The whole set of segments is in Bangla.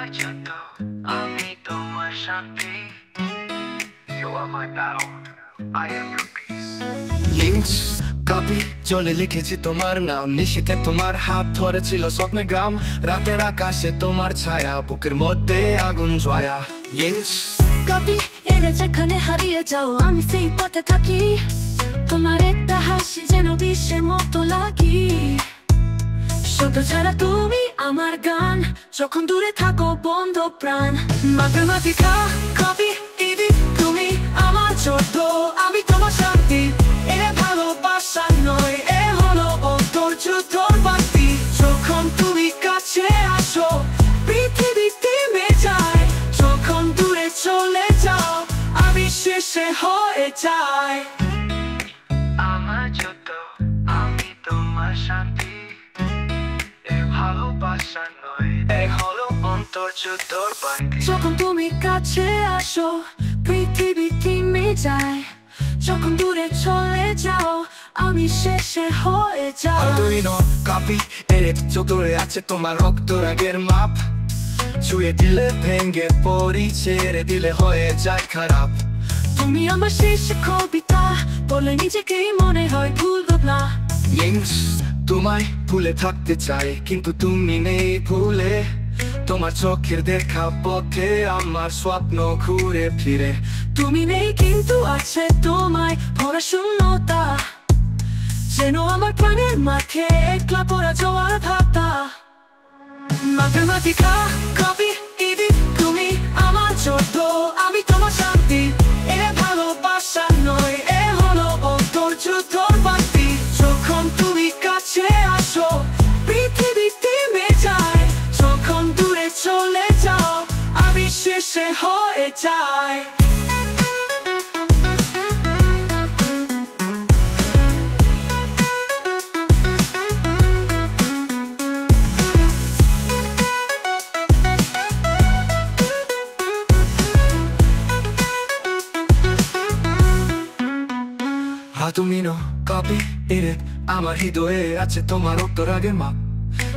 আমার যত আমি তোমার শান্তি। You are my battle, I am your peace. Links copy চলে লিখেছি তোমার নাম, নিশীথে তোমার হাত ধরেছিল স্বপ্নে গ্রাম, রাতের আকাশে তোমার ছায়া, বুকের মধ্যে আগুন জয়া। লিংস কপি এলে যেখানে হারিয়ে যাও আমি সেই পথে থাকি, তোমার একটা হাসি যেন বিশ্বের মতো লাগি। শুধু ছাড়া তুমি আমার গান, যখন দূরে থাকো বন্ধ প্রাণ। মাথেমাটিকা কপি ইডি তুমি আমার যত আমি তোমার শান্তি। এ ভালোবাসা নয়, এ হলো অন্তর যুদ্ধর বাতি। যখন তুমি কাছে আসো পৃথিবী থেমে যায়, যখন দূরে চলে যাও আমি শেষে হয়ে যাই। আমার যত আমি তোমার শান্তি। এ ভালোবাসা নয়, এ হলো অন্তর যুদ্ধর বাতি। যখন তুমি কাছে আসো পৃথিবী থেমে যায়, যখন দূরে চলে যাও আমি শেষে হয়ে যাই। আরডুইনো কপি এর চতুরে আছে তোমার রক্তরাগের মাপ, ছুঁয়ে দিলে ভেঙে পড়ি, ছেড়ে দিলে হয়ে যায় খারাপ। তুমি আমার শেষ কবিতা বলে নিজেকেই মনে হয় ভুলব না। লিংস তোমায় ভুলে থাকতে চাই কিন্তু তুমি নেই ভুলে, তোমার চোখের দেখা পথে আমার স্বপ্ন ঘুরে ফিরে। তুমি নেই কিন্তু আছে তোমায় ভরা শূন্যতা, যেন আমার প্রাণের মাঠে একলা পড়া জোয়ার ভাতা। মাথেমাটিকা কপি ইডি তুমি আমার যত আমি তোমার শান্তি। এ ভালোবাসা নয়, এ হলো অন্তর যুদ্ধর বাতি। যখন তুমি কাছে আসো পৃথিবী থেমে যায়, যখন দূরে চলে যাও আমি শেষে হয়ে যাই। আরডুইনো কপি এর আমার হৃদয়ে আছে তোমার রক্তরাগের মাপ,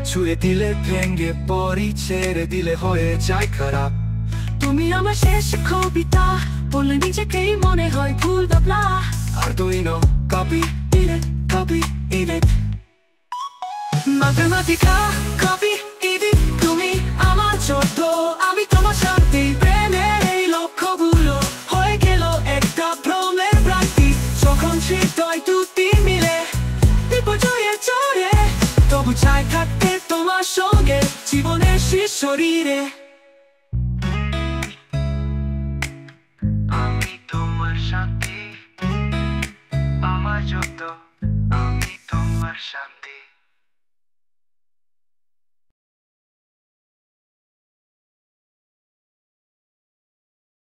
ছুঁয়ে দিলে ভেঙে পড়ি, ছেড়ে দিলে হয়ে যায় খারাপ। তুমি আমার শেষ কবিতা বলে নিজেকেই মনে হয় ভুলব না। আরডুইনো কপি কপি ইডি মাথেমাটিকা কপি ইডি তুমি আমার যত আমি তোমার শান্তি। প্রেমের এই লক্ষ্যগুলো হয়ে গেল একটা ভ্রমের ভ্রান্তি, যখন হৃদয় দুটি মিলে বিপর্যয়ে চড়ে, তবু চাই থাকতে তোমার সঙ্গে জীবনের শেষ শরীরে। আমি তোমার শান্তি। আমার যত আমি তোমার শান্তি।